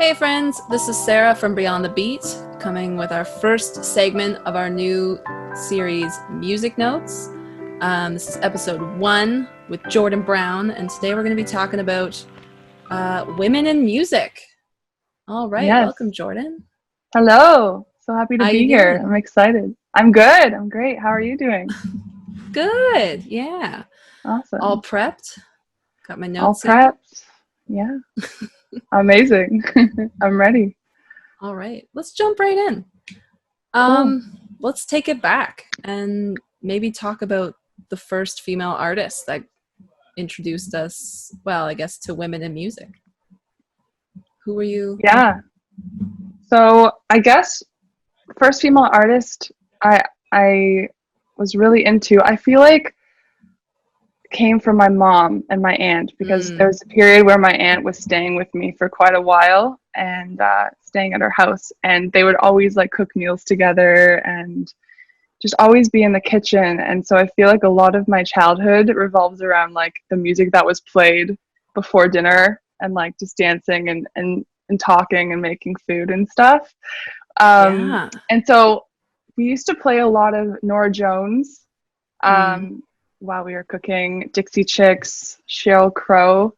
Hey friends, this is Sarah from Beyond the Beat, coming with our first segment of our new series, Music Notes. This is episode 1 with Jordyn Browne, and today we're going to be talking about women in music. All right, Yes. Welcome, Jordyn. Hello. So happy to How be you here. doing? I'm excited. I'm good. I'm great. How are you doing? Good, yeah. Awesome. All prepped? Got my All notes here? prepped. Yeah. Amazing. I'm ready. All right, let's jump right in. Cool. Let's take it back and maybe talk about the first female artist that introduced us, well, I guess, to women in music. Who were you? Yeah. So I guess first female artist I was really into, I feel like came from my mom and my aunt, because there was a period where my aunt was staying with me for quite a while and staying at her house, and they would always like cook meals together and just always be in the kitchen. And so I feel like a lot of my childhood revolves around like the music that was played before dinner and like just dancing and talking and making food and stuff. Yeah. And so we used to play a lot of Norah Jones while we were cooking, Dixie Chicks, Sheryl Crow.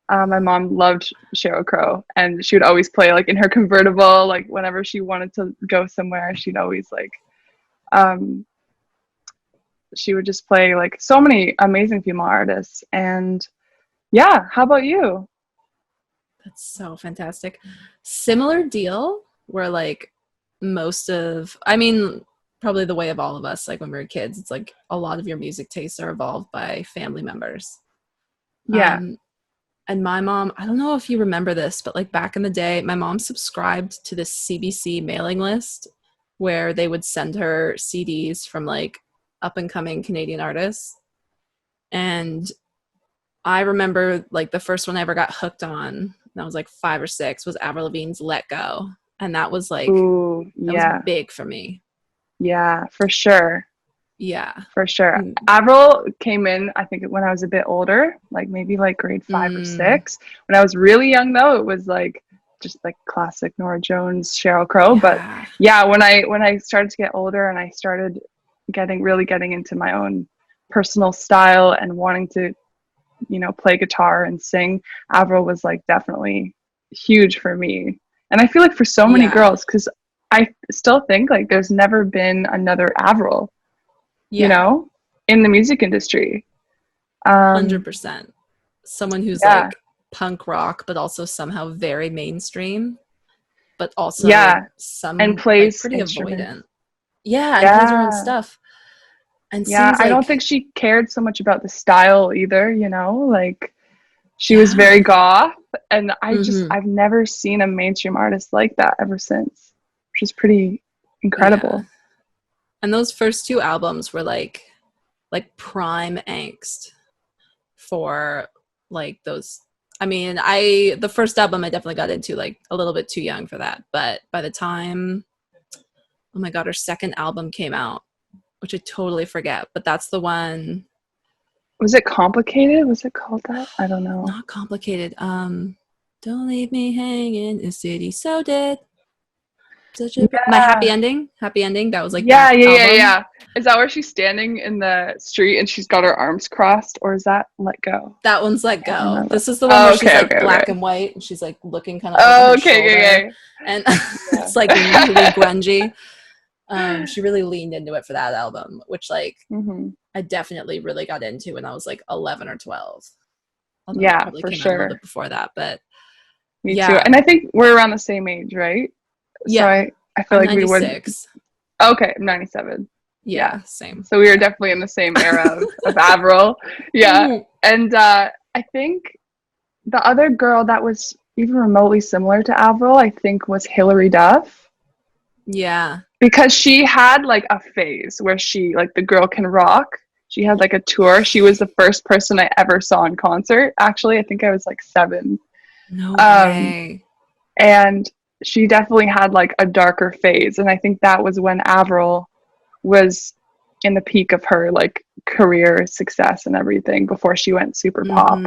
My mom loved Sheryl Crow, and she would always play like in her convertible, like whenever she wanted to go somewhere, she'd always like she would just play like so many amazing female artists. And yeah, how about you? That's so fantastic. Similar deal where like probably the way of all of us, like when we were kids, it's like a lot of your music tastes are evolved by family members. Yeah. And my mom, I don't know if you remember this, but like back in the day, my mom subscribed to this CBC mailing list where they would send her CDs from like up and coming Canadian artists. And I remember like the first one I ever got hooked on, and I was like 5 or 6, was Avril Lavigne's Let Go. And that was like, Ooh, that was yeah. big for me. Yeah, for sure. Yeah. For sure. Avril came in, I think, when I was a bit older, like maybe like grade 5 or 6. When I was really young, though, it was like just like classic Norah Jones, Sheryl Crow. Yeah. But yeah, when I started to get older and I started getting into my own personal style and wanting to, play guitar and sing, Avril was like definitely huge for me. And I feel like for so many girls, because I still think like there's never been another Avril. In the music industry. 100%. Someone who's like punk rock, but also somehow very mainstream, but also and plays like, pretty instruments. avoidant. And plays her own stuff. And I don't think she cared so much about the style either, like she was very goth, and I've never seen a mainstream artist like that ever since, which is pretty incredible. And those first 2 albums were like prime angst for like those. I mean, the first album I definitely got into like a little bit too young for that. But by the time, oh my God, her second album came out, which I totally forget, but that's the one. Was it Complicated? Was it called that? I don't know. Not Complicated. Don't leave me hanging in a city so dead. My happy ending. That was like yeah. Is that where she's standing in the street and she's got her arms crossed, or is that Let Go? That one's Let Go. This is the one where she's like black and white and she's like looking kind of over her shoulder. And it's like really grungy. She really leaned into it for that album, which like I definitely really got into when I was like 11 or 12. Although it probably came out a little bit before that, but me too. And I think we're around the same age, right? Yeah. So I feel like 96. we would. Okay, I'm 97. Yeah, same. So we were definitely in the same era of Avril. Yeah. And I think the other girl that was even remotely similar to Avril, I think, was Hilary Duff. Yeah. Because she had like a phase where she, like, the girl can rock. She had like a tour. She was the first person I ever saw in concert. Actually, I think I was like 7. No way. And she definitely had like a darker phase, and I think that was when Avril was in the peak of her like career success and everything before she went super pop.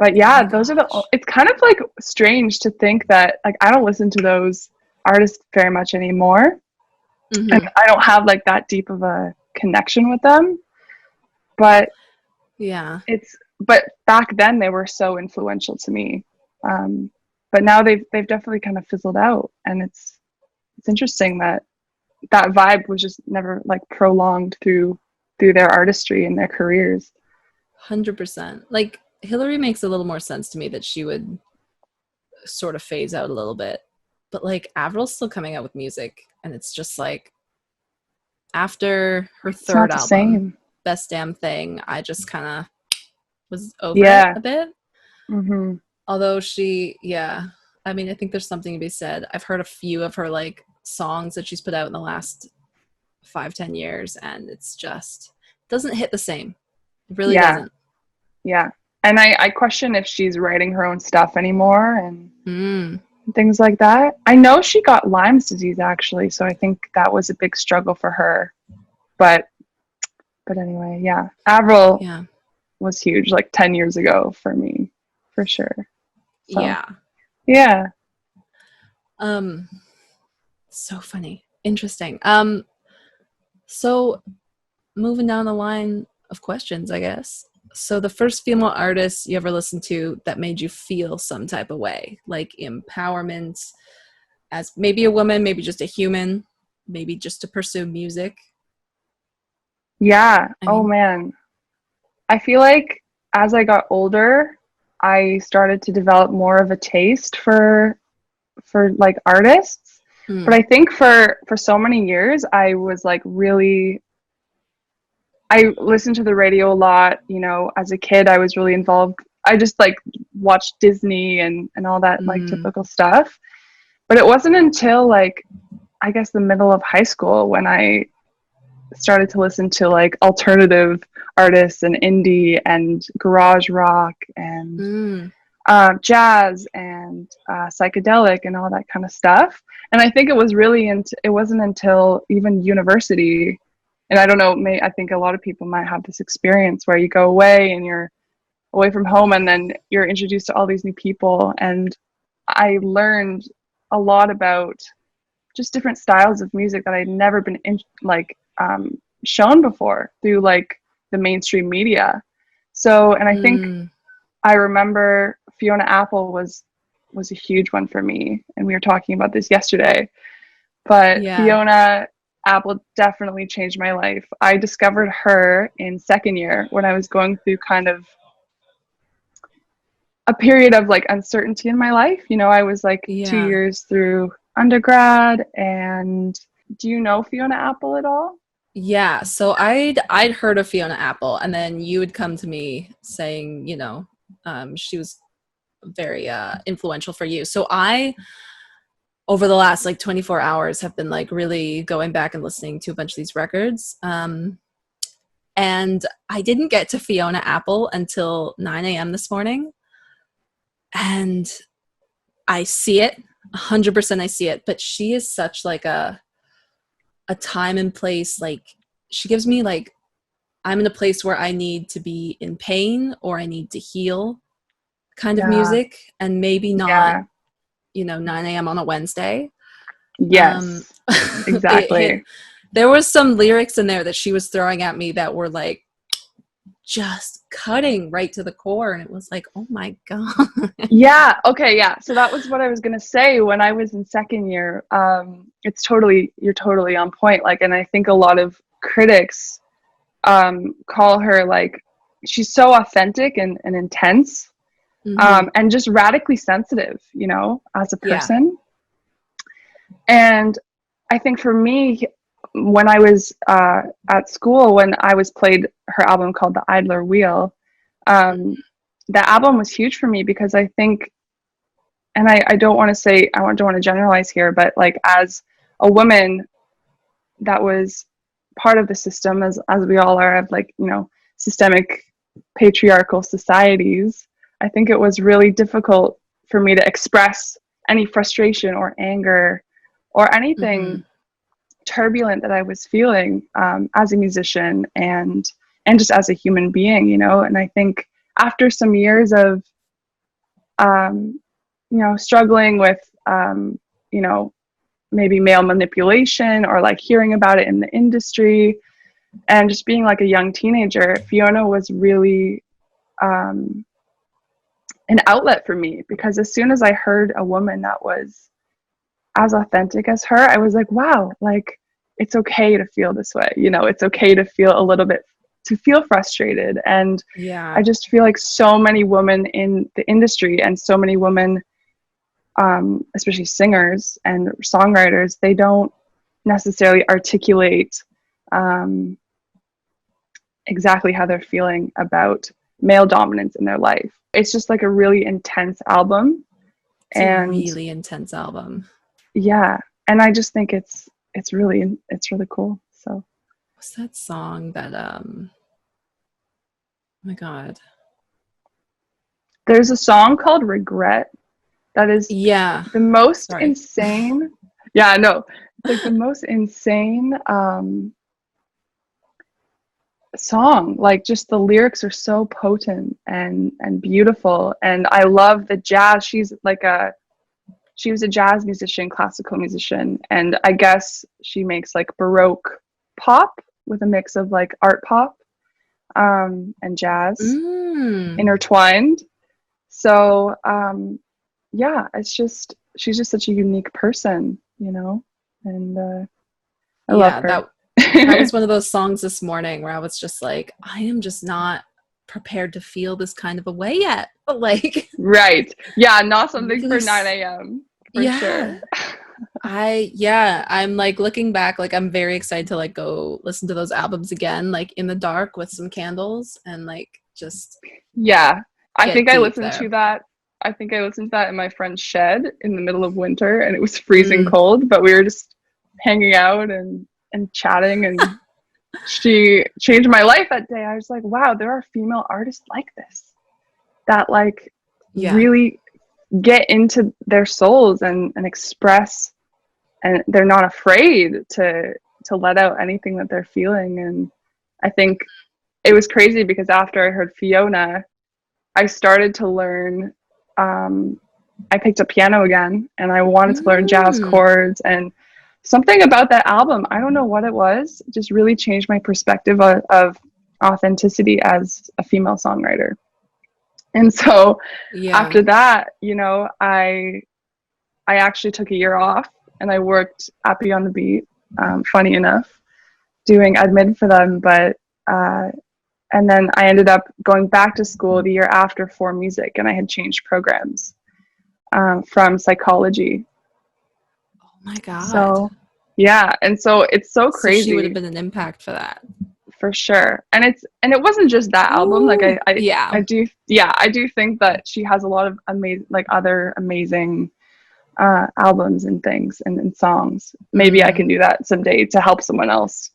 But Oh yeah, my those are the, gosh. it's kind of like strange to think that like I don't listen to those artists very much anymore. And Mm-hmm. I don't have like that deep of a connection with them. But Yeah. but back then they were so influential to me. Um, but now they've definitely kind of fizzled out, and it's interesting that that vibe was just never like prolonged through their artistry and their careers. 100%. Like Hillary makes a little more sense to me that she would sort of phase out a little bit. But like Avril's still coming out with music, and it's just like after her It's not third the album, same. Best Damn Thing, I just kind of was over it Yeah. a bit. Hmm. Although she, yeah, I mean, I think there's something to be said. I've heard a few of her like songs that she's put out in the last 5-10 years, and it's just doesn't hit the same. It really Yeah. doesn't. Yeah. And I question if she's writing her own stuff anymore and Mm, things like that. I know she got Lyme's disease actually, so I think that was a big struggle for her. But anyway, yeah. Avril yeah, was huge like 10 years ago for me, for sure. So, yeah. yeah. Um, so funny, interesting. So moving down the line of questions, I guess. So the first female artist you ever listened to that made you feel some type of way, like empowerment, as maybe a woman, maybe just a human, maybe just to pursue music. Yeah. I Oh mean, man. I feel like as I got older, I started to develop more of a taste for like artists. But mm, I think for so many years I was like really, I listened to the radio a lot, you know, as a kid I was really involved. I just like watched Disney and all that like mm, typical stuff. But it wasn't until like I guess the middle of high school when I started to listen to like alternative artists and indie and garage rock and mm, jazz and psychedelic and all that kind of stuff. And I think it was really it wasn't until even university, and I don't know, I think a lot of people might have this experience where you go away and you're away from home and then you're introduced to all these new people. And I learned a lot about just different styles of music that I'd never been shown before through like the mainstream media. So, and I think mm. I remember Fiona Apple was a huge one for me, and we were talking about this yesterday. But Yeah, Fiona Apple definitely changed my life. I discovered her in second year when I was going through kind of a period of like uncertainty in my life. You know, I was like two yeah. years through undergrad. And do you know Fiona Apple at all? Yeah, so I'd heard of Fiona Apple, and then you would come to me saying, she was very influential for you. So I, over the last like 24 hours, have been like really going back and listening to a bunch of these records. And I didn't get to Fiona Apple until 9 a.m. this morning, and I see it, 100% I see it. But she is such like a time and place. Like she gives me like I'm in a place where I need to be in pain or I need to heal kind of Yeah. music, and maybe not, Yeah. 9 a.m. on a Wednesday. Um, Yes. it hit, Exactly. there was some lyrics in there that she was throwing at me that were like just cutting right to the core. And it was like, oh my God. Yeah. Okay. Yeah. So that was what I was gonna say when I was in second year. You're totally on point. Like, and I think a lot of critics call her like she's so authentic and intense, Hmm. and just radically sensitive. You know, as a Yeah. person. And I think for me, when I was at school, when I was played her album called The Idler Wheel, um, that album was huge for me because I think, and I don't want to say, don't want to generalize here, but like as a woman that was part of the system, as we all are, of like, you know, systemic patriarchal societies, I think it was really difficult for me to express any frustration or anger or Hmm. anything turbulent that I was feeling as a musician and just as a human being, you know. And I think after some years of struggling with, you know, maybe male manipulation or like hearing about it in the industry. And just being like a young teenager, Fiona was really an outlet for me, because as soon as I heard a woman that was as authentic as her, I was like, wow, like it's okay to feel this way. It's okay to feel a little bit, to feel frustrated. And I Yeah. just feel like so many women in the industry and so many women, especially singers and songwriters, they don't necessarily articulate exactly how they're feeling about male dominance in their life. It's just like a really intense album. It's a And really intense album. yeah, and I just think it's really cool. So What's that song that oh my god. there's a song called Regret that is Yeah. the most Sorry. insane. Yeah, no, it's like the most insane song. Like, just the lyrics are so potent and beautiful, and I love the jazz. She was a jazz musician, classical musician, and I guess she makes like Baroque pop with a mix of like art pop, and jazz Mm. intertwined. So yeah, she's just such a unique person, and I love Yeah, her. that was one of those songs this morning where I was just like, I am just not prepared to feel this kind of a way yet. But like Right. Yeah, not something for really 9 a.m. for sure. yeah. I'm like looking back, like I'm very excited to like go listen to those albums again, like in the dark with some candles and like just Yeah. I get think I deep listened there. to that. I think I listened to that in my friend's shed in the middle of winter, and it was freezing Mm. cold, but we were just hanging out and chatting, and she changed my life that day. I was like, wow, there are female artists like this that like Yeah. really get into their souls and express, and they're not afraid to let out anything that they're feeling. And I think it was crazy because after I heard Fiona, I started to learn, I picked up piano again, and I wanted to learn jazz Mm. chords. And something about that album, I don't know what it was, just really changed my perspective of authenticity as a female songwriter. And so Yeah. after that, I actually took a year off, and I worked at Beyond the Beat, funny enough, doing admin for them. But and then I ended up going back to school the year after for music, and I had changed programs, from psychology. Oh my god. So yeah, and so it's so So she would have crazy been an impact for that. for sure. And it wasn't just that album. Like Ooh. Yeah. I do, yeah, I do think that she has a lot of amazing, like other amazing albums and things, and songs. Maybe I Mm. can do that someday to help someone else,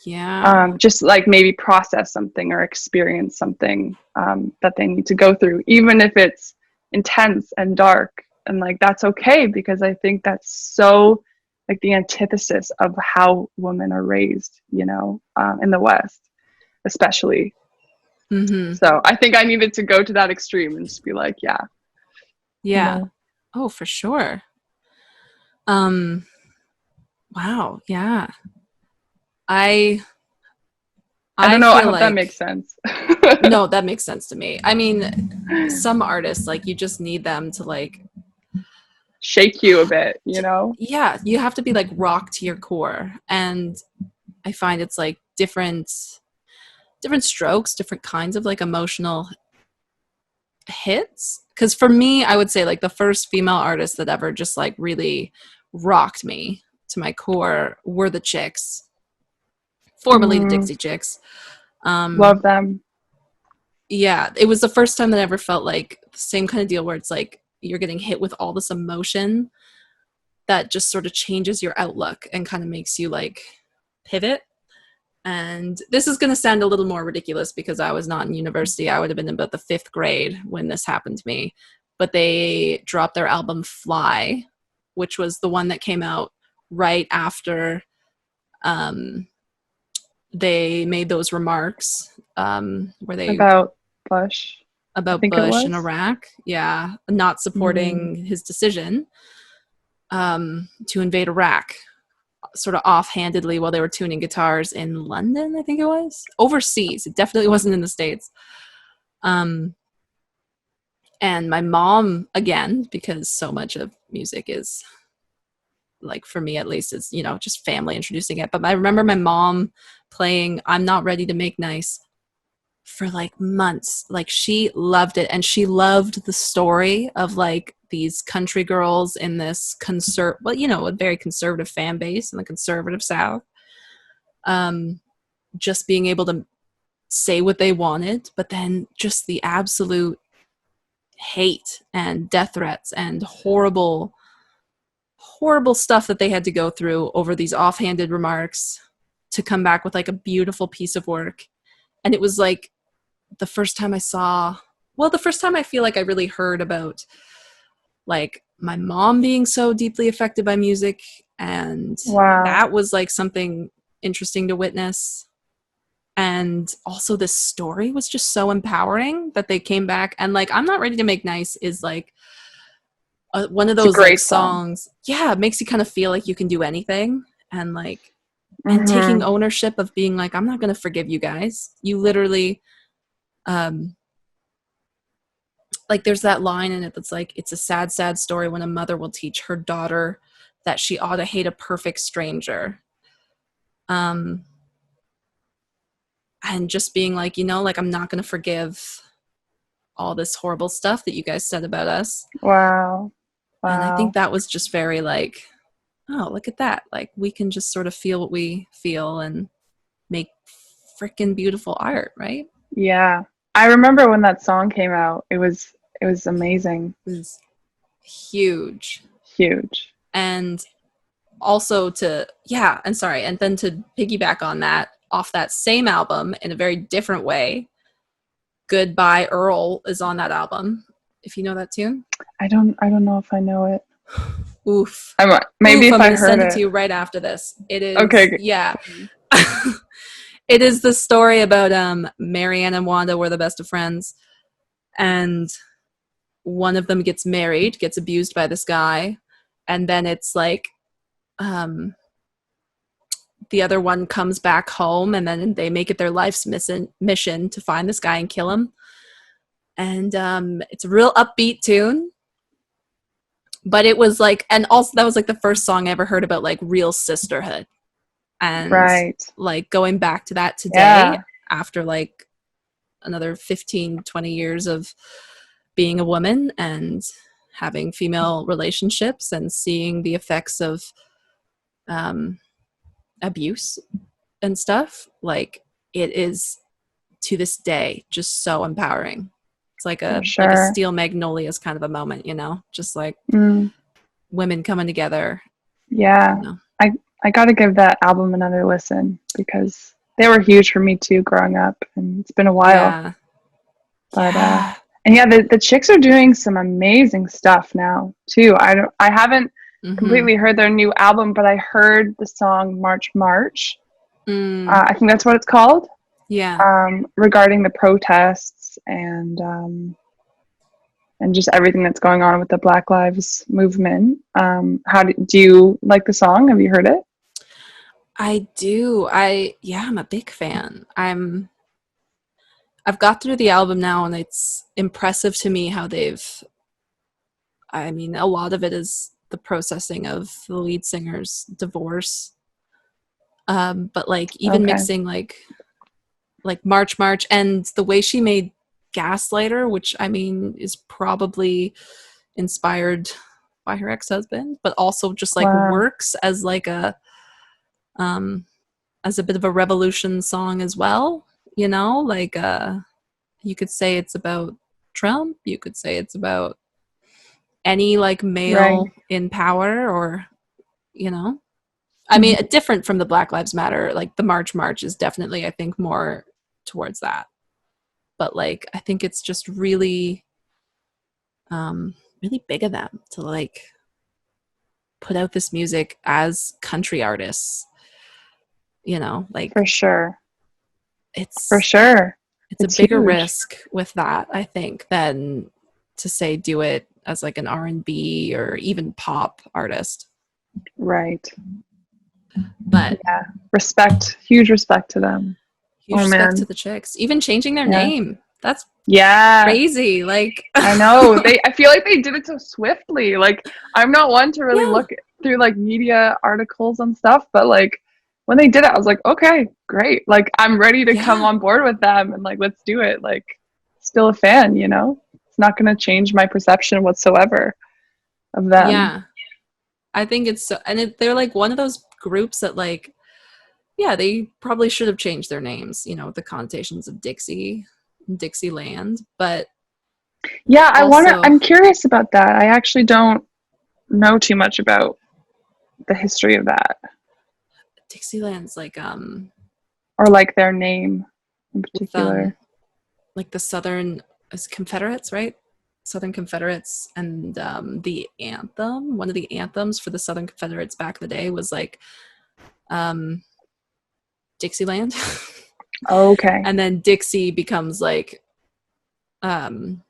Yeah. just like maybe process something or experience something, that they need to go through, even if it's intense and dark. And like, that's okay, because I think that's so like the antithesis of how women are raised, in the West, especially. Mm-hmm. So I think I needed to go to that extreme and just be like, yeah, you Yeah. know, Oh, for sure. Um, wow. Yeah. I I don't I know. I feel hope that like makes sense. no, that makes sense to me. I mean, some artists like you just need them to like Shake you a bit. yeah, you have to be like rock to your core. And I find it's like different strokes, different kinds of like emotional hits. Cause for me, I would say like the first female artist that ever just like really rocked me to my core were the Chicks, formerly the Mm, Dixie Chicks. Um, love them. yeah, it was the first time that I ever felt like the same kind of deal where it's like you're getting hit with all this emotion that just sort of changes your outlook and kind of makes you like pivot. And this is going to sound a little more ridiculous because I was not in university. I would have been in about the fifth grade when this happened to me. But they dropped their album Fly, which was the one that came out right after um, they made those remarks where they About Bush. I about think it Bush and was. Iraq. Yeah, not supporting his decision to invade Iraq, sort of offhandedly while they were tuning guitars in London. I think it was overseas. It definitely wasn't in the States. Um, and my mom, again, because so much of music is, like, for me at least, is, you know, just family introducing it. But I remember my mom playing "I'm Not Ready to Make Nice" for like months. Like, she loved it, and she loved the story of like these country girls in this well, you know, a very conservative fan base in the conservative South, um just being able to say what they wanted, but then just the absolute hate and death threats and horrible stuff that they had to go through over these offhanded remarks to come back with like a beautiful piece of work. And it was like the first time the first time I feel like I really heard about like my mom being so deeply affected by music. And Wow. that was like something interesting to witness. And also this story was just so empowering that they came back. And like "I'm Not Ready to Make Nice" is like one of It's a those like great song. songs, yeah, it makes you kind of feel like you can do anything. And like, and taking Hmm. ownership of being like, I'm not going to forgive you guys. You literally, um like, there's that line in it that's like, "It's a sad, sad story when a mother will teach her daughter that she ought to hate a perfect stranger." um and just being like, you know, like, I'm not going to forgive all this horrible stuff that you guys said about us. Wow. And I think Wow. that was just very like, oh, look at that. Like, we can just sort of feel what we feel and make freaking beautiful art, right? Yeah. I remember when that song came out. It was amazing. It was huge. Huge. And also to, yeah, and sorry, and then to piggyback on that, off that same album in a very different way, "Goodbye Earl" is on that album. If you know that tune. I don't know if I know it. Oof. Maybe Oof, if I'm I going to heard send it to it. you right after this. It is, Okay. yeah. It is the story about Marianne and Wanda were the best of friends, and one of them gets married, gets abused by this guy, and then it's like, um, the other one comes back home, and then they make it their life's mission to find this guy and kill him. And it's a real upbeat tune, but it was like, and also that was like the first song I ever heard about like real sisterhood. And Right. like going back to that today Yeah. after like another 15, 20 years of being a woman and having female relationships and seeing the effects of um, abuse and stuff, like, it is to this day just so empowering. It's For like a sure. Steel Magnolias kind of a moment, you know, just like Mm, women coming together, yeah. you know. I got to give that album another listen because they were huge for me too growing up, and it's been a while. Yeah. But Yeah. and yeah, the chicks are doing some amazing stuff now too. I haven't Mm-hmm. completely heard their new album, but I heard the song March March. Mm. I think that's what it's called. Yeah. Regarding the protests and just everything that's going on with the Black Lives movement. Do you like the song? Have you heard it? I do. Yeah, I'm a big fan. I've got through the album now, and it's impressive to me how I mean, a lot of it is the processing of the lead singer's divorce. But like, even Okay. mixing like March March and the way she made Gaslighter, which I mean is probably inspired by her ex-husband, but also just like Wow. works um as a bit of a revolution song as well, you know, like you could say it's about Trump, you could say it's about any like Right. male in power, or, you know, I mean, Mhm. different from the Black Lives Matter, like the March March is definitely, I think, more towards that. But like, I think it's just really, really big of them to like put out this music as country artists, you know, like For sure. For it's, sure. it's a It's bigger huge. risk with that, I think, than to say do it as like an R&B or even pop artist. Right. But Yeah. Respect. Huge respect to them. huge Oh respect to man. the chicks. Even changing their Yeah. name. That's Yeah. crazy. Like I know. I feel like they did it so swiftly. Like, I'm not one to really yeah. look through like media articles and stuff, but like when they did it, I was like, okay, great. Like, I'm ready to come Yeah. on board with them and like let's do it. Like, still a fan, you know? It's not going to change my perception whatsoever of them. Yeah. I think it's so, and they're like one of those groups that like, yeah, they probably should have changed their names, you know, with the connotations of Dixieland, but Yeah, also I'm curious about that. I actually don't know too much about the history of that Dixieland's or like their name in with particular. like the Southern as Confederates, right? Southern Confederates, and the anthem. One of the anthems for the Southern Confederates back in the day was like um, Dixieland, Okay. and then Dixie becomes like um,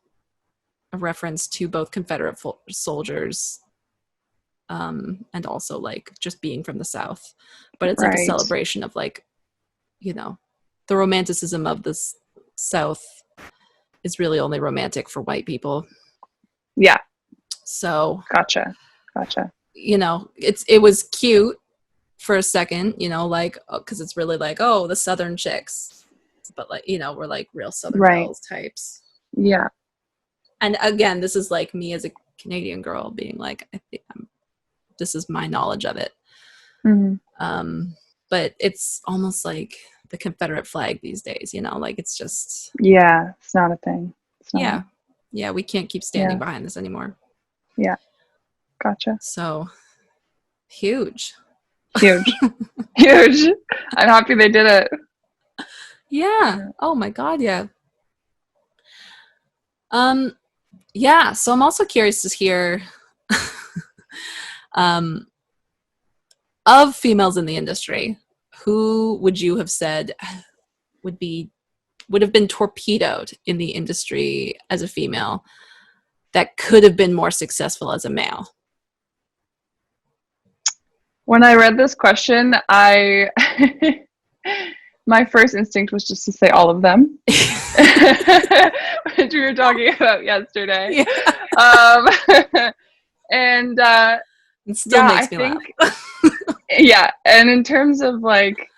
a reference to both Confederate soldiers and also like just being from the South. But it's like a Right. celebration of like, you know, the romanticism of this South is really only romantic for white people. Yeah. So, Gotcha. Gotcha. you know, it was cute for a second, you know, like because it's really like, oh, the Southern chicks, but like, you know, we're like real Southern Right. belles types. Yeah. And again, this is like me as a Canadian girl being like, I think this is my knowledge of it. Hmm. But it's almost like the Confederate flag these days, you know, like it's just, Yeah. It's not a thing. It's not. yeah, we can't keep standing Yeah. behind this anymore. Yeah. Gotcha. So huge. Huge. Huge. I'm happy they did it. Yeah. Yeah. Oh my God. Yeah. Um, yeah. So I'm also curious to hear um, of females in the industry, who would you have said would be would have been torpedoed in the industry as a female that could have been more successful as a male? When I read this question, I my first instinct was just to say all of them, which we were talking about yesterday. Yeah. Um, and It still yeah, I makes me think laugh. yeah, and in terms of like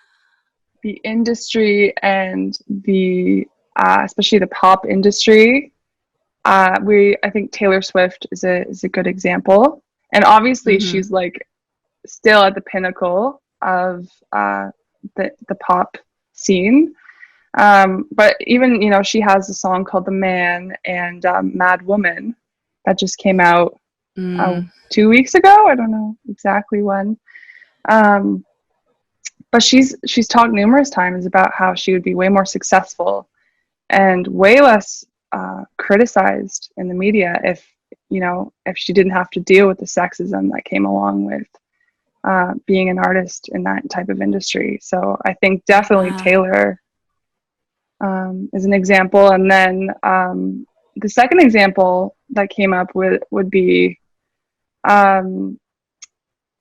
the industry and the especially the pop industry, I think Taylor Swift is a good example, and obviously Mm-hmm. she's like still at the pinnacle of the pop scene. But even you know she has a song called "The Man" and "Mad Woman" that just came out Mm. 2 weeks ago. I don't know exactly when. Um, but she's talked numerous times about how she would be way more successful and way less criticized in the media if you know if she didn't have to deal with the sexism that came along with being an artist in that type of industry. So I think definitely Wow. Taylor is an example, and then the second example that came up would be um,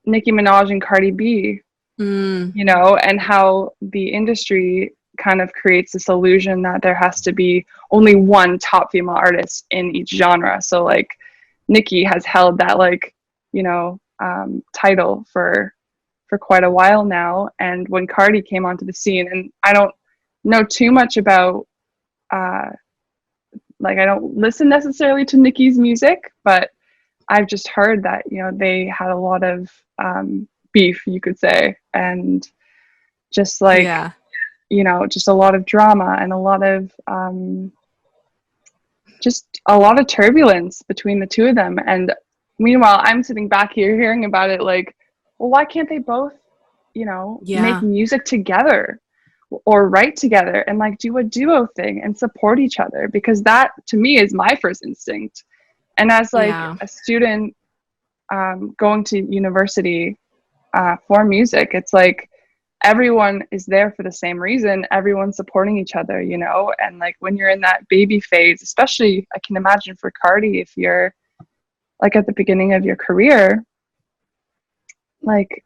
Nicki Minaj and Cardi B, Mm. you know, and how the industry kind of creates this illusion that there has to be only one top female artist in each genre. So like Nicki has held that like, you know, title for quite a while now. And when Cardi came onto the scene, and I don't know too much about like I don't listen necessarily to Nicki's music, but I've just heard that, you know, they had a lot of beef, you could say, and just like, Yeah. you know, just a lot of drama and a lot of just a lot of turbulence between the two of them. And meanwhile, I'm sitting back here hearing about it like, well, why can't they both, you know, make Yeah. music together or write together and like do a duo thing and support each other? Because that to me is my first instinct. And as like Yeah. a student going to university for music, it's like everyone is there for the same reason. Everyone's supporting each other, you know? And like when you're in that baby phase, especially I can imagine for Cardi, if you're like at the beginning of your career, like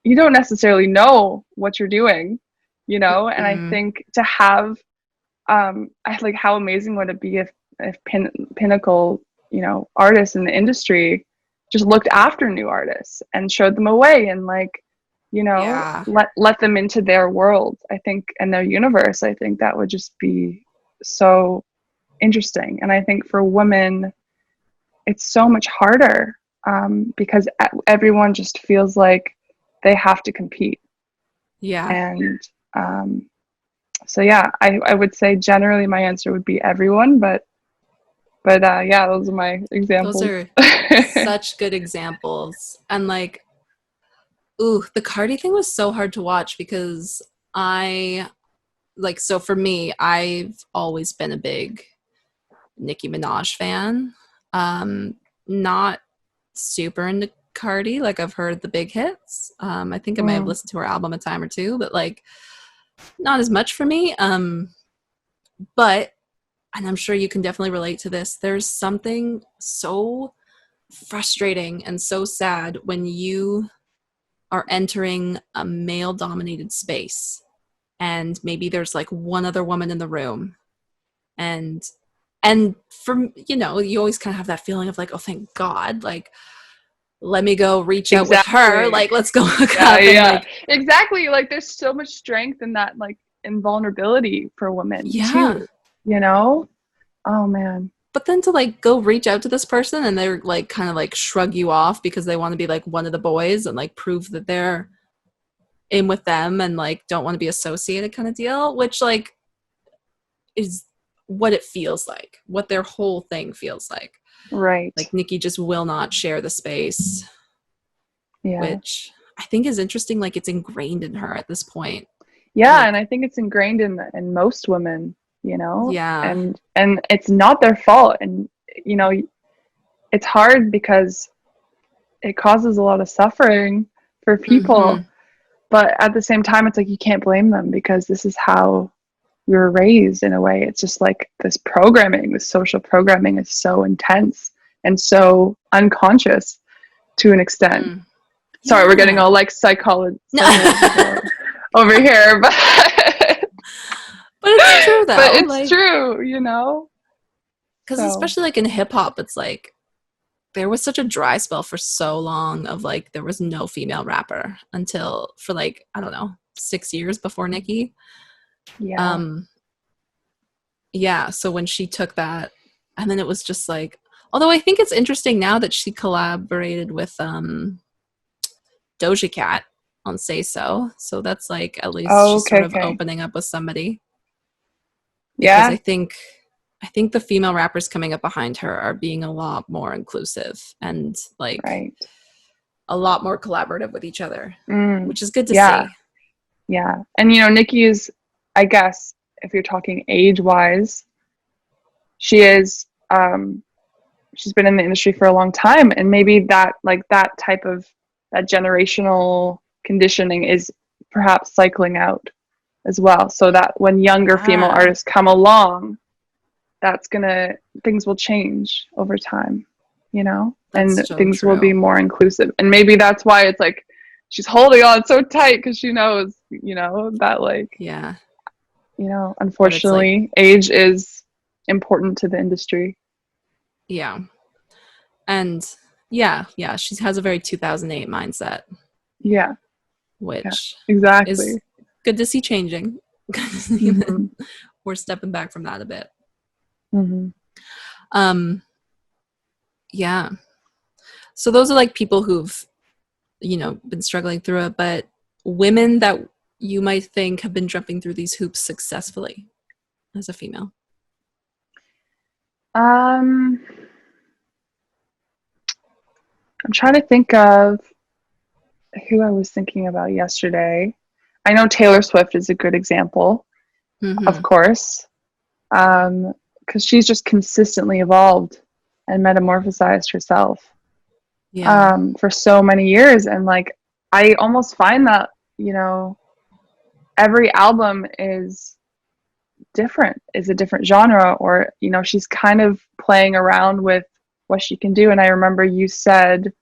you don't necessarily know what you're doing, you know? And I Mm, think to have, I like how amazing would it be if pinnacle, you know, artists in the industry just looked after new artists and showed them a way and like, you know, yeah. let them into their world, I think, and their universe. I think that would just be so interesting. And I think for women, it's so much harder because everyone just feels like they have to compete. Yeah. And so yeah, I would say generally my answer would be everyone, but yeah, those are my Those examples. are such good examples. And like, ooh, the Cardi thing was so hard to watch because I like, so for me, I've always been a big Nicki Minaj fan. Not super into Cardi. Like I've heard the big hits. I think I may have Mm, listened to her album a time or two, but like not as much for me. But and I'm sure you can definitely relate to this. There's something so frustrating and so sad when you are entering a male dominated space and maybe there's like one other woman in the room and from you always kind of have that feeling of like, oh thank god, like let me go reach out with her, exactly. like let's go hook Yeah, up and yeah, like exactly. Like there's so much strength in that, like in vulnerability for women yeah. too, you know? Oh man. But then to like go reach out to this person and they're like kind of like shrug you off because they want to be like one of the boys and like prove that they're in with them and like don't want to be associated kind of deal, which like is what it feels like, what their whole thing feels like. Right. Like Nicki just will not share the space, Yeah. which I think is interesting. Like it's ingrained in her at this point. Yeah, and Like, I think it's ingrained in most women, you know, yeah. and it's not their fault. And you know, it's hard because it causes a lot of suffering for Mm-hmm. people, but at the same time, it's like you can't blame them because this is how we were raised in a way. It's just like this programming, this social programming is so intense and so unconscious to an extent. Mm. Sorry, we're getting Yeah. all like No. psychological over here, but But it's true but though. it's Like, true, you know? because So, especially like in hip hop, it's like there was such a dry spell for so long of like there was no female rapper until for like I don't know 6 years before Nicki. yeah. Um, yeah. So when she took that, and then it was just like, although I think it's interesting now that she collaborated with Doja Cat on Say So. So that's like at least Oh, she's sort okay, of okay. opening up with somebody because Yeah, I think the female rappers coming up behind her are being a lot more inclusive and like right. a lot more collaborative with each other, Mm, which is good to yeah, see. yeah. And you know, Nikki is, I guess, if you're talking age-wise, she is she's been in the industry for a long time, and maybe that like that type of that generational conditioning is perhaps cycling out as well, so that when younger female Yeah, artists come along, that's gonna things will change over time, you know, that's and so things will be true. more inclusive. And maybe that's why it's like she's holding on so tight because she knows, you know, that like, Yeah, you know, that it's like, unfortunately age is important to the industry. yeah. And yeah, she has a very 2008 mindset, Yeah, yeah, which is exactly. good to see changing. Hmm. We're stepping back from that a bit. Hmm. Um, yeah. So those are like people who've, been struggling through it, but women that you might think have been jumping through these hoops successfully as a female. um I'm trying to think of who I was thinking about yesterday. I know Taylor Swift is a good example, of Mm-hmm. course, because she's just consistently evolved and metamorphosized herself Yeah. for so many years. And like, I almost find that, you know, every album is different, is a different genre, or you know, she's kind of playing around with what she can do. And I remember you said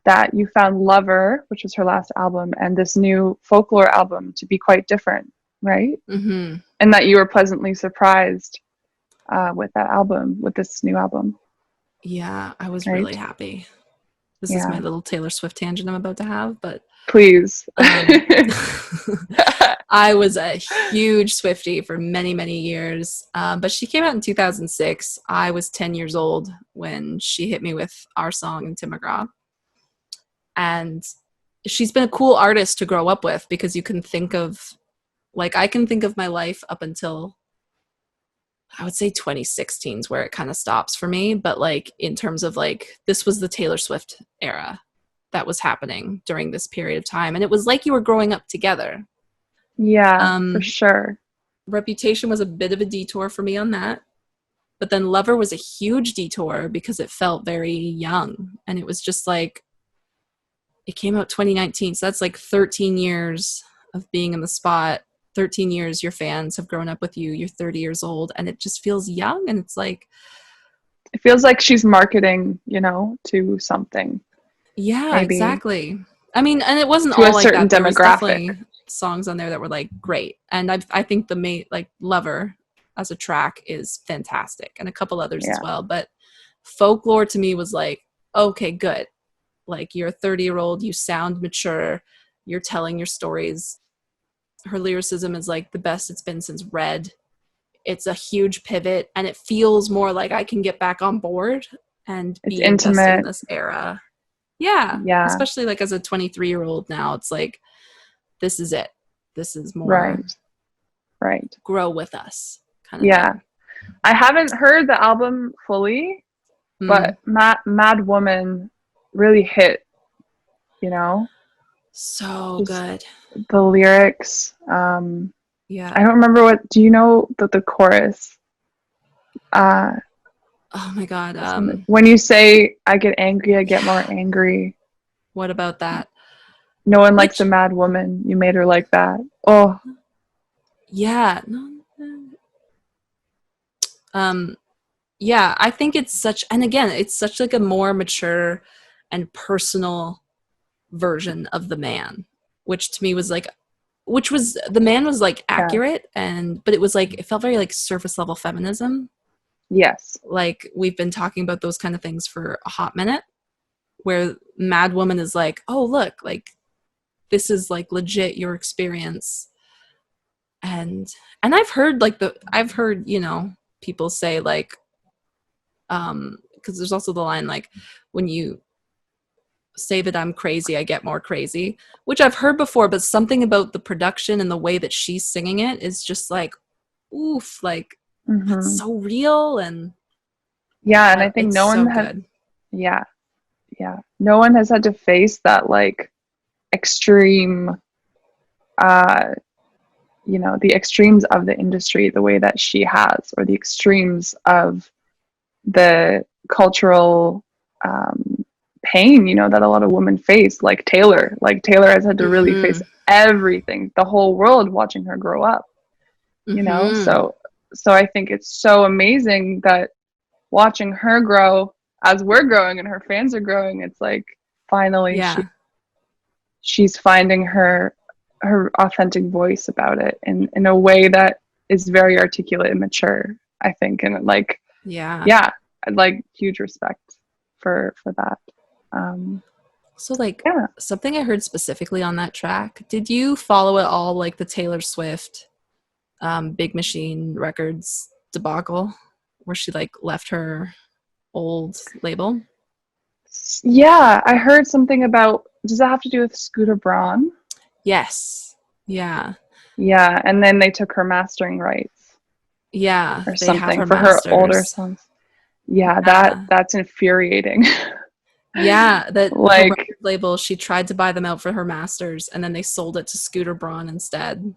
that you found Lover, which was her last album, and this new Folklore album to be quite different, right? Mm-hmm. And that you were pleasantly surprised with that album, with this new album. Yeah, I was right? really happy. This is Yeah. my little Taylor Swift tangent I'm about to have, but Please. I was a huge Swiftie for many, many years. But she came out in 2006. I was 10 years old when she hit me with Our Song and Tim McGraw. And she's been a cool artist to grow up with, because you can think of, like, I can think of my life up until, I would say 2016 is where it kind of stops for me. But like, in terms of like, this was the Taylor Swift era that was happening during this period of time. And it was like you were growing up together. Yeah, for sure. Reputation was a bit of a detour for me on that. But then Lover was a huge detour because it felt very young. And it was just like, it came out 2019. So that's like 13 years of being in the spot. 13 years your fans have grown up with you. You're 30 years old. And it just feels young. And it's like, it feels like she's marketing, you know, to something. yeah, maybe. Exactly. I mean, and it wasn't to all a like certain that. There was demographic. definitely songs on there that were like great. And I think the main, like, Lover as a track is fantastic, and a couple others as well. But Folklore to me was like, okay, good. Like, you're a 30-year-old, you sound mature, you're telling your stories. Her lyricism is like the best it's been since Red. It's a huge pivot, and it feels more like I can get back on board and be invested in this era. Yeah. Especially like as a 23-year-old now, it's like, this is it. This is more right. Grow with us kind of thing. I haven't heard the album fully, but Mad Woman really hit, you know? So just good. The lyrics. I don't remember do you know the chorus? Oh my God. When you say, I get angry, I get more angry. What about that? No one likes a mad woman. You made her like that. Oh. Yeah. Yeah, I think it's such, and again, it's such like a more mature and personal version of the man, which to me was like, the man was like accurate, but it was like, it felt very like surface level feminism. Yes. Like, we've been talking about those kind of things for a hot minute, where Mad Woman is like, oh, look, like, this is like legit your experience. And I've heard you know, people say like, because there's also the line like, when you say that I'm crazy, I get more crazy, which I've heard before, but something about the production and the way that she's singing it is just like, oof, like, it's so real. And and I think no one had, no one has had to face that like extreme, you know, the extremes of the industry the way that she has, or the extremes of the cultural pain, you know, that a lot of women face, like Taylor has had to really face everything, the whole world watching her grow up, you know. So I think it's so amazing that watching her grow as we're growing and her fans are growing, it's like finally she's finding her authentic voice about it in a way that is very articulate and mature, I think. And like I'd like huge respect for that. So like, something I heard specifically on that track, did you follow at all like the Taylor Swift Big Machine Records debacle, where she like left her old label? I heard something about, does that have to do with Scooter Braun? Yes. Yeah, and then they took her mastering rights, or something for her older songs. That's infuriating. That like, her record label, she tried to buy them out for her masters, and then they sold it to Scooter Braun instead,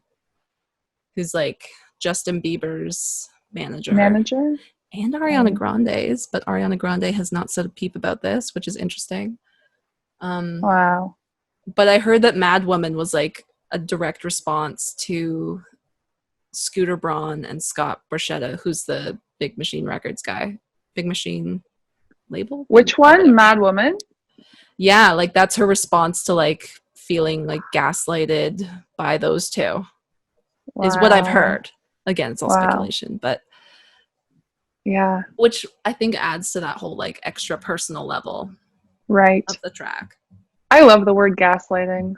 who's like Justin Bieber's manager and Ariana Grande's, but Ariana Grande has not said a peep about this, which is interesting. Wow. But I heard that Mad Woman was like a direct response to Scooter Braun and Scott Borchetta, who's the Big Machine Records guy. Big Machine label? Which one? Mad Woman? Yeah, like that's her response to like feeling like gaslighted by those two. Wow. Is what I've heard. Again, it's all Wow. speculation, but yeah, which I think adds to that whole like extra personal level right. of the track. I love the word gaslighting.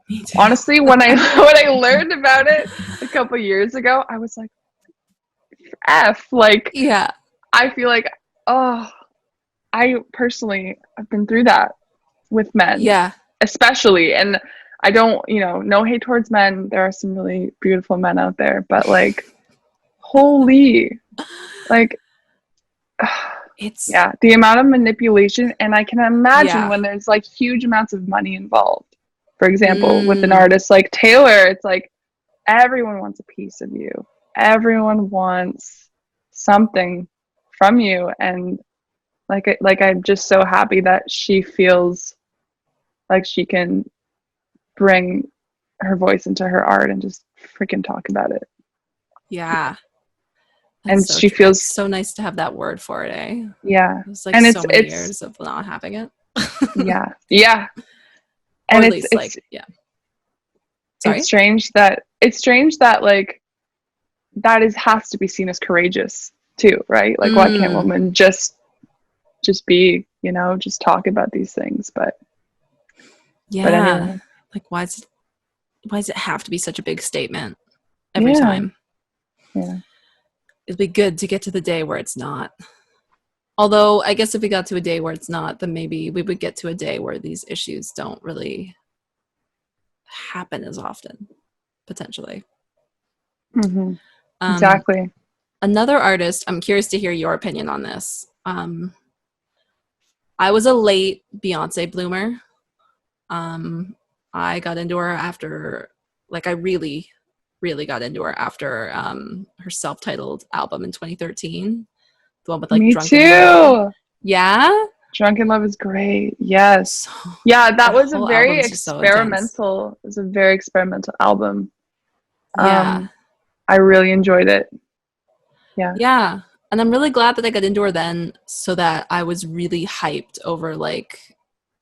Me too. Honestly, when I learned about it a couple years ago, I was like, F. Like, Yeah. I feel like, oh, I personally have been through that with men. Yeah. Especially. And I don't, no hate towards men. There are some really beautiful men out there, but like, holy, like, it's yeah, the amount of manipulation. And I can imagine Yeah. when there's like huge amounts of money involved. For example, with an artist like Taylor, it's like everyone wants a piece of you. Everyone wants something from you. And like I'm just so happy that she feels like she can bring her voice into her art and just freaking talk about it. Yeah. And so she feels so nice to have that word for it, eh? Yeah. It was like and so many years of not having it. Yeah. Yeah. Or And at least like, yeah. Sorry? It's strange that like that has to be seen as courageous too, right? Like why can't women just be, just talk about these things? But anyway. Like why does it have to be such a big statement every Yeah. time? Yeah. It'd be good to get to the day where it's not. Although I guess if we got to a day where it's not, then maybe we would get to a day where these issues don't really happen as often, potentially. Mm-hmm. Exactly. Another artist, I'm curious to hear your opinion on this. I was a late Beyonce bloomer. I got into her after, like I really, really got into her after her self-titled album in 2013. The one with like Me Drunken too. Love. Yeah? Drunken Love is great. Yes. So, yeah, that was a whole very album's just so experimental. It was a very experimental album. Yeah. I really enjoyed it. Yeah. Yeah. And I'm really glad that I got into her then so that I was really hyped over like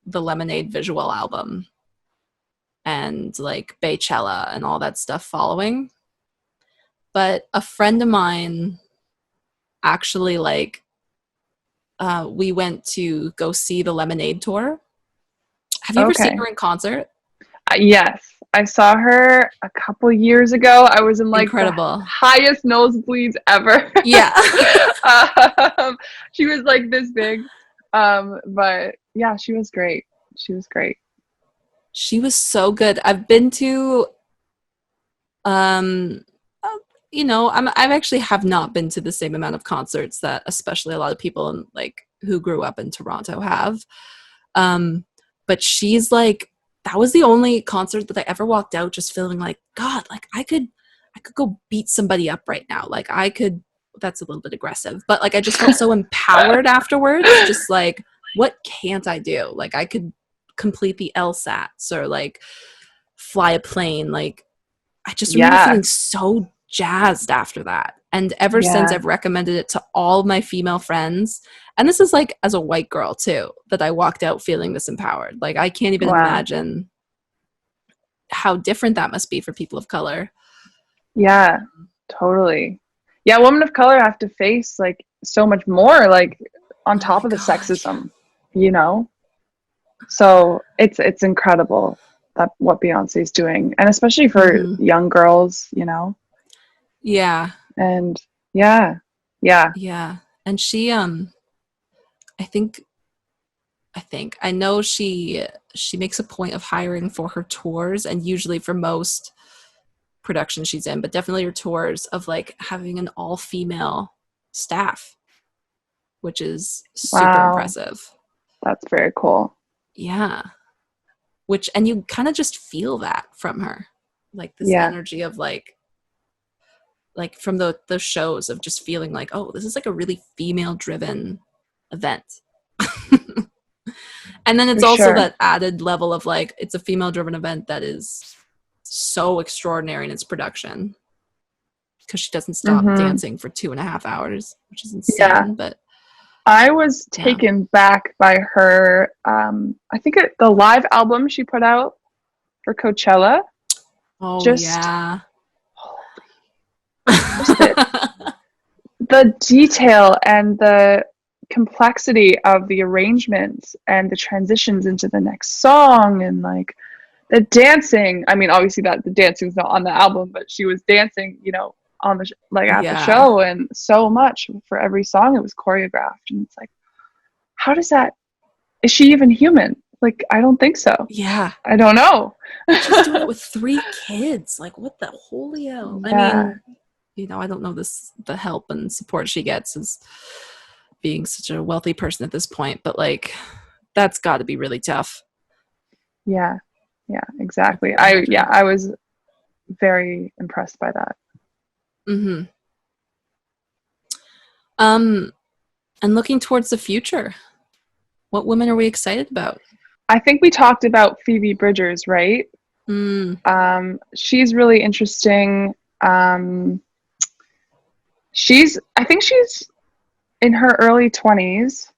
the Lemonade visual album and like Baychella and all that stuff following. But a friend of mine actually like we went to go see the Lemonade tour. Have you ever seen her in concert? Yes. I saw her a couple years ago. I was in like Incredible. the highest nosebleeds ever. Yeah. She was like this big. But yeah, she was great. She was great. She was so good. I've been to I've actually have not been to the same amount of concerts that especially a lot of people in, like who grew up in Toronto have. But she's like, that was the only concert that I ever walked out just feeling like, God, like I could go beat somebody up right now. Like I could, that's a little bit aggressive, but like I just felt so empowered afterwards. Just like, what can't I do? Like I could complete the LSATs or like fly a plane. Like I just remember feeling so jazzed after that. And ever since I've recommended it to all my female friends, and this is like as a white girl too, that I walked out feeling this empowered. Like I can't even imagine how different that must be for people of color. Yeah, totally. Yeah, women of color have to face like so much more, like on top of the sexism, So it's incredible that what Beyonce is doing, and especially for young girls, Yeah. And yeah. And she I know she makes a point of hiring for her tours, and usually for most productions she's in, but definitely her tours, of like having an all-female staff, which is super impressive. That's very cool. Yeah. And you kind of just feel that from her, like this energy of like from the shows of just feeling like, oh, this is like a really female driven event. And then it's also that added level of like, it's a female driven event that is so extraordinary in its production because she doesn't stop dancing for 2.5 hours, which is insane. Yeah. But I was taken back by her. I think the live album she put out for Coachella. Oh, just, yeah. Just the detail and the complexity of the arrangements and the transitions into the next song, and like the dancing. I mean, obviously that the dancing's not on the album, but she was dancing, you know, on the at the show, and so much for every song. It was choreographed, and it's like, how does that? Is she even human? Like, I don't think so. Yeah. I don't know. She's doing it with 3 kids. Like, what the holy hell? Yeah. I mean, you know, I don't know the help and support she gets as being such a wealthy person at this point, but like, that's got to be really tough. Yeah, exactly. I was very impressed by that. And looking towards the future, what women are we excited about? I think we talked about Phoebe Bridgers, right? She's really interesting. I think she's in her early 20s,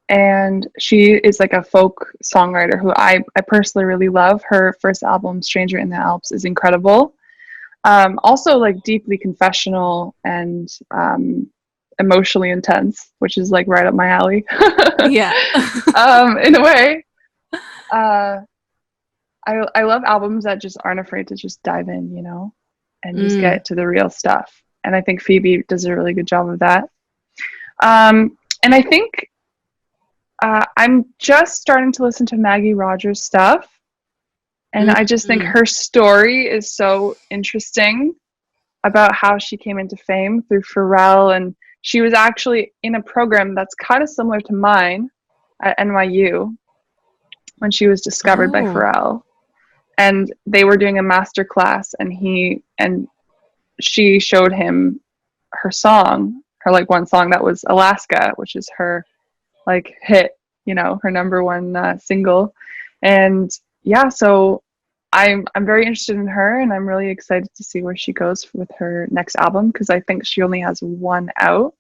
and she is like a folk songwriter who I personally really love. Her first album, Stranger in the Alps, is incredible. Also like deeply confessional and emotionally intense, which is like right up my alley. Yeah. In a way. I love albums that just aren't afraid to just dive in, you know, and just get to the real stuff. And I think Phoebe does a really good job of that. And I think I'm just starting to listen to Maggie Rogers stuff. And I just think her story is so interesting about how she came into fame through Pharrell. And she was actually in a program that's kind of similar to mine at NYU when she was discovered by Pharrell. And they were doing a master class, and she showed him her song, her like one song that was Alaska, which is her like hit, you know, her number one single. And yeah, so I'm very interested in her, and I'm really excited to see where she goes with her next album, because I think she only has one out.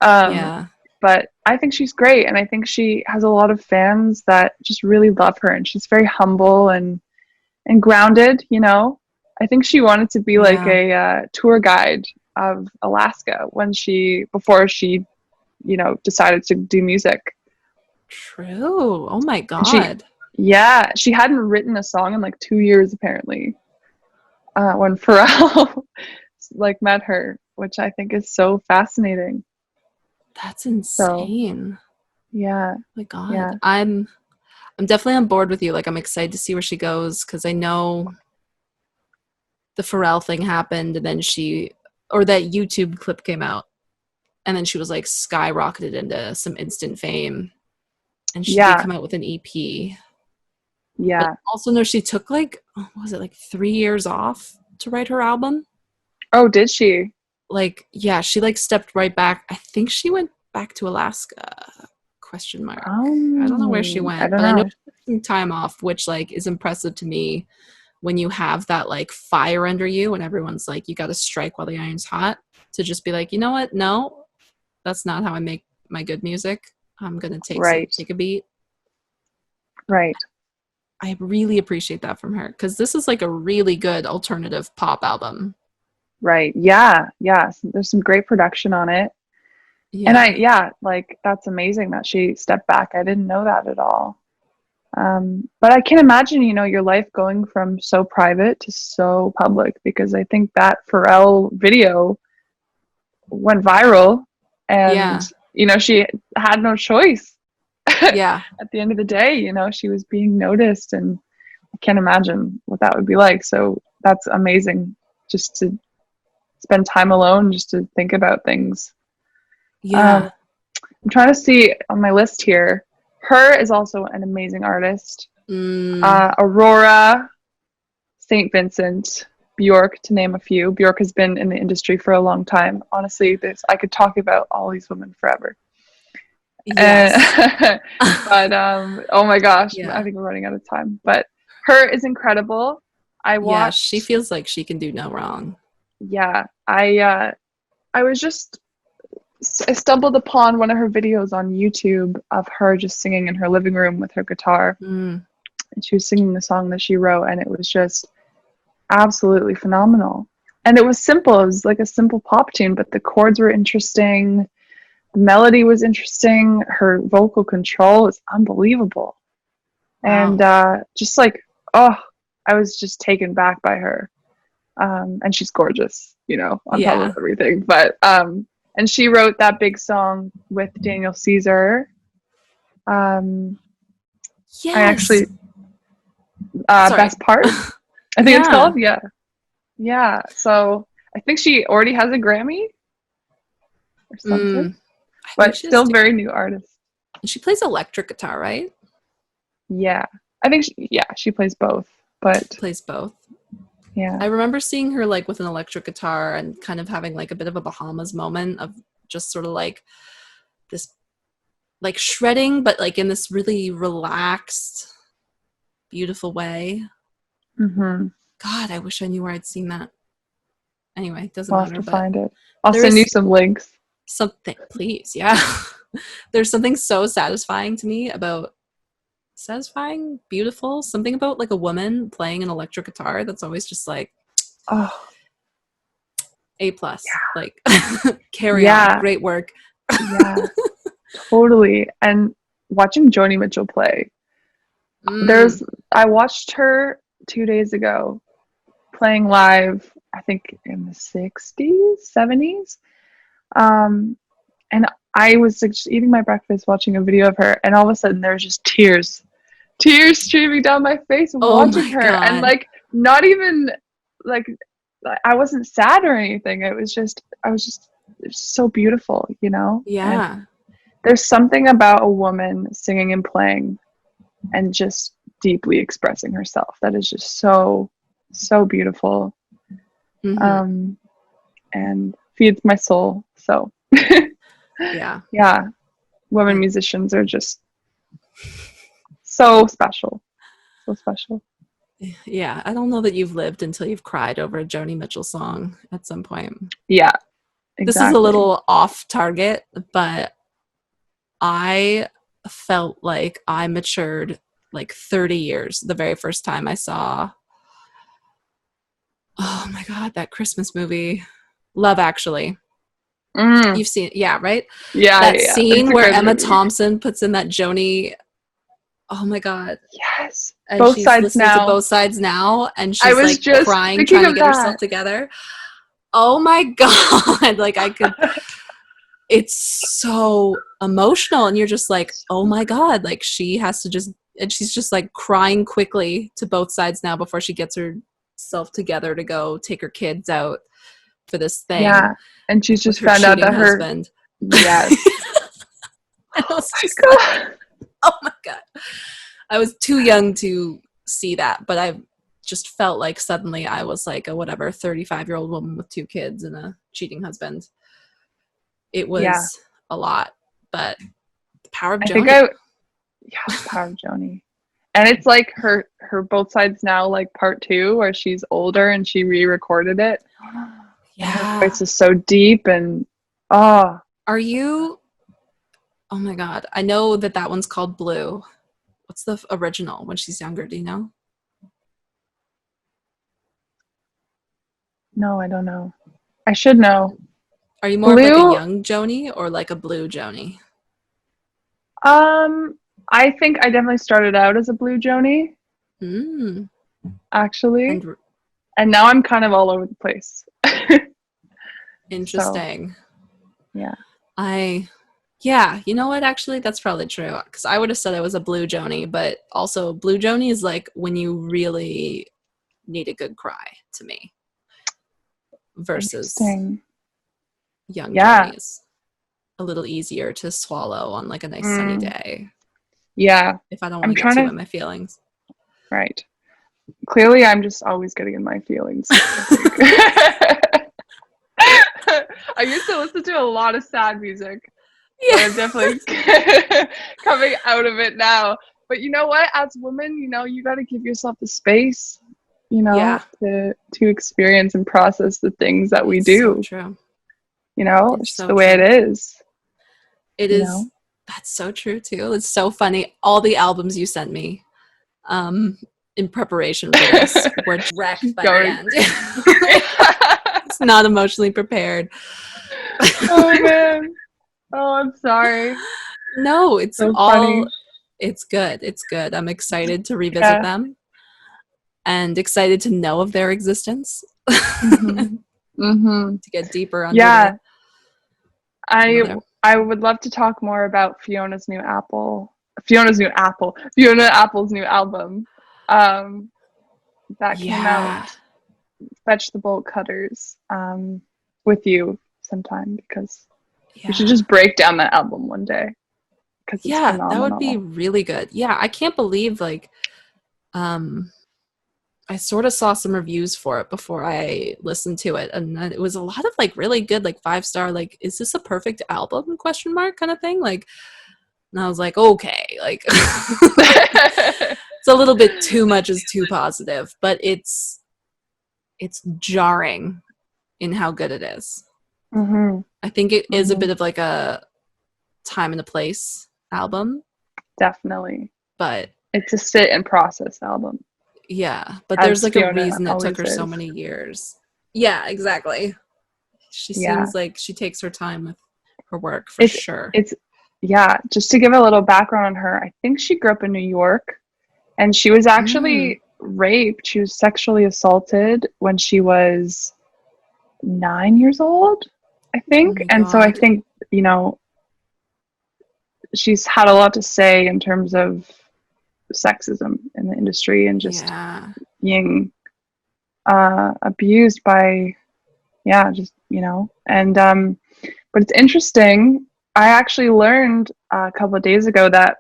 But I think she's great, and I think she has a lot of fans that just really love her, and she's very humble and grounded, you know. I think she wanted to be like a tour guide of Alaska before she, you know, decided to do music. True. Oh my God. She hadn't written a song in like 2 years apparently, when Pharrell like met her, which I think is so fascinating. That's insane. So, yeah. Oh my God. Yeah. I'm definitely on board with you. Like, I'm excited to see where she goes, because I know the Pharrell thing happened, and then that YouTube clip came out, and then she was like skyrocketed into some instant fame, and she did come out with an EP. Yeah. But also, no, she took like, what was it, like 3 years off to write her album? Oh, did she? Like, yeah, she like stepped right back. I think she went back to Alaska. ? I don't know where she went, but I know she took some time off, which like is impressive to me when you have that like fire under you and everyone's like, you got to strike while the iron's hot, to just be like, you know what? No, that's not how I make my good music. I'm going to take a beat. Right. I really appreciate that from her, because this is like a really good alternative pop album. Right. Yeah. There's some great production on it. Yeah. And like, that's amazing that she stepped back. I didn't know that at all. But I can imagine, you know, your life going from so private to so public, because I think that Pharrell video went viral, and, you know, she had no choice. Yeah. At the end of the day, you know, she was being noticed, and I can't imagine what that would be like. So that's amazing, just to spend time alone, just to think about things. I'm trying to see on my list here. Her is also an amazing artist. Aurora, St. Vincent, Bjork, to name a few. Bjork has been in the industry for a long time. Honestly, I could talk about all these women forever. Yes. But oh my gosh, I think we're running out of time. But her is incredible. I Yeah, she watched. feels like she can do no wrong. Yeah, I was just I stumbled upon one of her videos on YouTube of her just singing in her living room with her guitar, Mm, and she was singing the song that she wrote, and it was just absolutely phenomenal. And it was simple. It was like a simple pop tune, but the chords were interesting. The melody was interesting. Her vocal control was unbelievable. And wow. just like, oh, I was just taken back by her. And she's gorgeous, on top of Yeah. everything. But and she wrote that big song with Daniel Caesar. Um, I Yes. actually Sorry. Best Part, I think it's Yeah. called. Yeah, yeah. So I think she already has a Grammy or something, Mm, I think but she is still too. very new artist. And she plays electric guitar, right? Yeah, I think she plays both, but Plays both. yeah. I remember seeing her like with an electric guitar and kind of having like a bit of a Bahamas moment of just sort of like this like shredding, but like in this really relaxed, beautiful way. Mm-hmm. God, I wish I knew where I'd seen that. Anyway, it doesn't We'll have matter, to but find it. I'll there send you is some links. something, please. Yeah. There's something so satisfying to me about satisfying, beautiful, something about like a woman playing an electric guitar that's always just like Oh, A plus. Like carry on. yeah, Great work. yeah, totally. And watching Joni Mitchell play, Mm, there's I watched her 2 days ago playing live, I think in the 60s, 70s. Um, and I was like, just eating my breakfast, watching a video of her, and all of a sudden there was just tears streaming down my face oh watching my her, and god. like not even like I wasn't sad or anything. It's so beautiful. And Yeah. there's something about a woman singing and playing and just deeply expressing herself that is just so beautiful, Hmm. um, and feeds my soul. So Yeah. yeah, women I musicians are just so special, so special. yeah, I don't know that you've lived until you've cried over a Joni Mitchell song at some point. Yeah, This is a exactly. little off target, but I felt like I matured like 30 years the very first time I saw, oh my God, that Christmas movie, Love Actually. Mm, You've seen it, yeah, right? yeah, That yeah, it's scene a where good Emma movie. Thompson puts in that Joni, oh my God, Yes, and both she's sides listening to now. Both Sides Now, and I she's was like just crying, thinking trying to of get that. herself together. Oh my God, like I could, it's so emotional, and you're just like, oh my God, like she has to just, and she's just like crying quickly to Both Sides Now before she gets herself together to go take her kids out for this thing Yeah, and she's with just her found out cheating that her husband. yes. And I Oh was my just like, god. oh my God. I was too young to see that, but I just felt like suddenly I was like a whatever 35-year-old woman with two kids and a cheating husband. It Yeah, was a lot, but the power of I think Joni. I yeah, Power of Joni. And it's like her Both Sides Now, like part two, where she's older and she re-recorded it, and her Yeah. voice is so deep and oh Are you? Oh my God. I know that that one's called Blue. What's the original when she's younger? Do you know? no, I don't know. I should know. Are you more of like a Blue, young Joni or like a blue Joni? um, I think I definitely started out as a Blue Joni, Mm. actually, And and now I'm kind of all over the place. So interesting. yeah, I, yeah, you know what? Actually, that's probably true. Because I would have said I was a blue Joni, but also blue Joni is like when you really need a good cry to me versus interesting. young Yeah. Joni is a little easier to swallow on like a nice sunny Mm, day yeah. if I don't want I'm to get trying too to in my feelings. right. Clearly, I'm just always getting in my feelings, I think. I used to listen to a lot of sad music, but Yeah. I'm definitely coming out of it now. But you know what? As women, you got to give yourself the space. you know, Yeah. to experience and process the things that we It's so do. true. You know, It's it's just so the way it true. is. It You is. know. That's so true too. It's so funny. All the albums you sent me, um, in preparation for this, were wrecked She's by the going. end. It's not emotionally prepared. Oh man. Oh, I'm sorry. No, it's So all. funny. It's good. It's good. I'm excited to revisit Yeah. them and excited to know of their existence. Mhm. Mhm. To get deeper under Yeah. the, I there. I would love to talk more about Fiona's new Apple. Fiona's new Apple. Fiona Apple's new album. Um, that came out. Yeah. Fetch the Bolt Cutters. With you sometime because we should Yeah. just break down that album one day because it's Yeah, that would be phenomenal. really good. Yeah, I can't believe like um I sort of saw some reviews for it before I listened to it, and it was a lot of like really good, like 5-star, like, is this a perfect album? Question mark kind of thing. Like, and I was like, okay, like, it's a little bit too much is too positive, but it's jarring in how good it is. Mm-hmm. I think it is a Mm-hmm. bit of like a time and a place album, Definitely. but It's a sit and process album, yeah, but there's as like a Fiona reason it took always her so is. many years. Yeah, exactly. She Yeah. seems like she takes her time with her work for It's sure. it's yeah, just to give a little background on her, I think she grew up in New York and she was Mm. actually raped. She was sexually assaulted when she was 9 years old, I Oh think. my And so I god. think, you know, she's had a lot to say in terms of sexism in the industry and just Yeah. being abused by, yeah, just, you know. And but it's interesting. I actually learned a couple of days ago that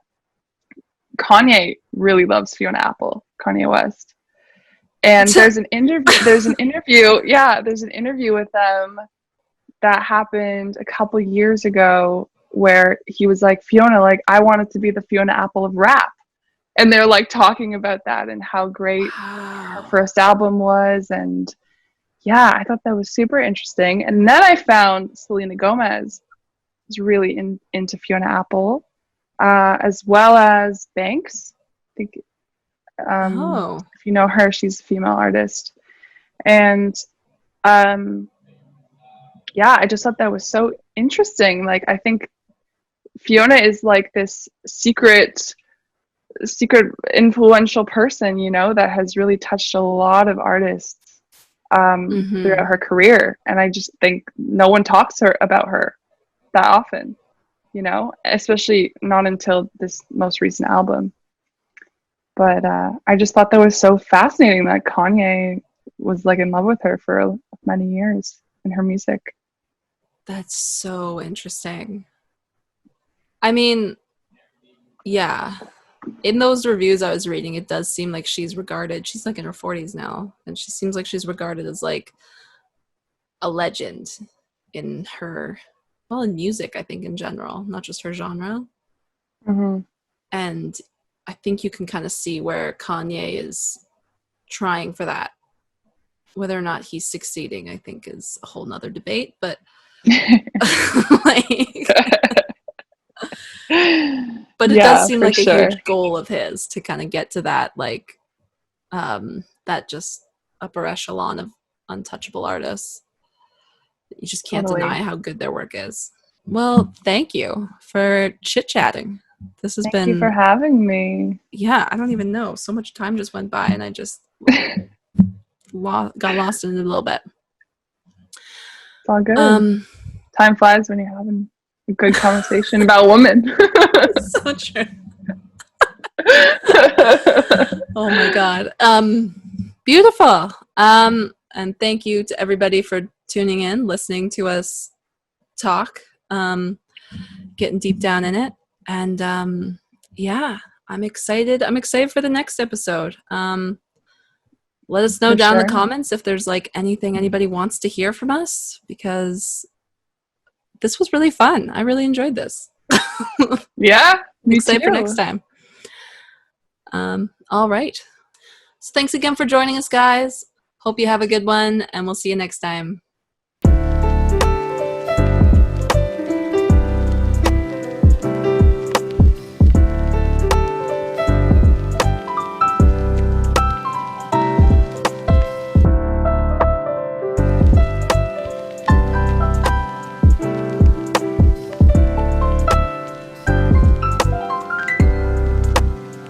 Kanye really loves Fiona Apple, Kanye West. And there's an interview. There's an interview with them that happened a couple years ago where he was like, Fiona, like, I wanted to be the Fiona Apple of rap. And they're like talking about that and how great her Wow. first album was. And yeah, I thought that was super interesting. And then I found Selena Gomez is really into Fiona Apple, as well as Banks. I think, Oh. if you know her, she's a female artist. And yeah, I just thought that was so interesting. Like, I think Fiona is like this secret influential person, you know, that has really touched a lot of artists throughout Mm-hmm. her career. And I just think no one talks about her that often, you know, especially not until this most recent album. But I just thought that was so fascinating that Kanye was like in love with her for many years in her music. That's so interesting. I mean, yeah. In those reviews I was reading, it does seem like she's like in her 40s now, and she seems like she's regarded as like a legend in her, well, in music, I think, in general, not just her genre. Mm-hmm. And I think you can kind of see where Kanye is trying for that. Whether or not he's succeeding, I think, is a whole nother debate. But like, but it does Yeah, seem for like a sure. huge goal of his to kind of get to that, like, that just upper echelon of untouchable artists. You just can't deny Totally. how good their work is. Well, thank you for chit chatting. This has Thank you for been, having me. yeah, I don't even know. So much time just went by, and I just got lost in it a little bit. It's all good. Um, Time flies when you're having a good conversation about women. so true. Oh my god. Beautiful. And thank you to everybody for tuning in, listening to us talk, getting deep down in it. And yeah, I'm excited. I'm excited for the next episode. Let us know For down in the sure. comments if there's like anything anybody wants to hear from us, because this was really fun. I really enjoyed this. Yeah, me Excited for next too. time. All right. So thanks again for joining us, guys. Hope you have a good one, and we'll see you next time.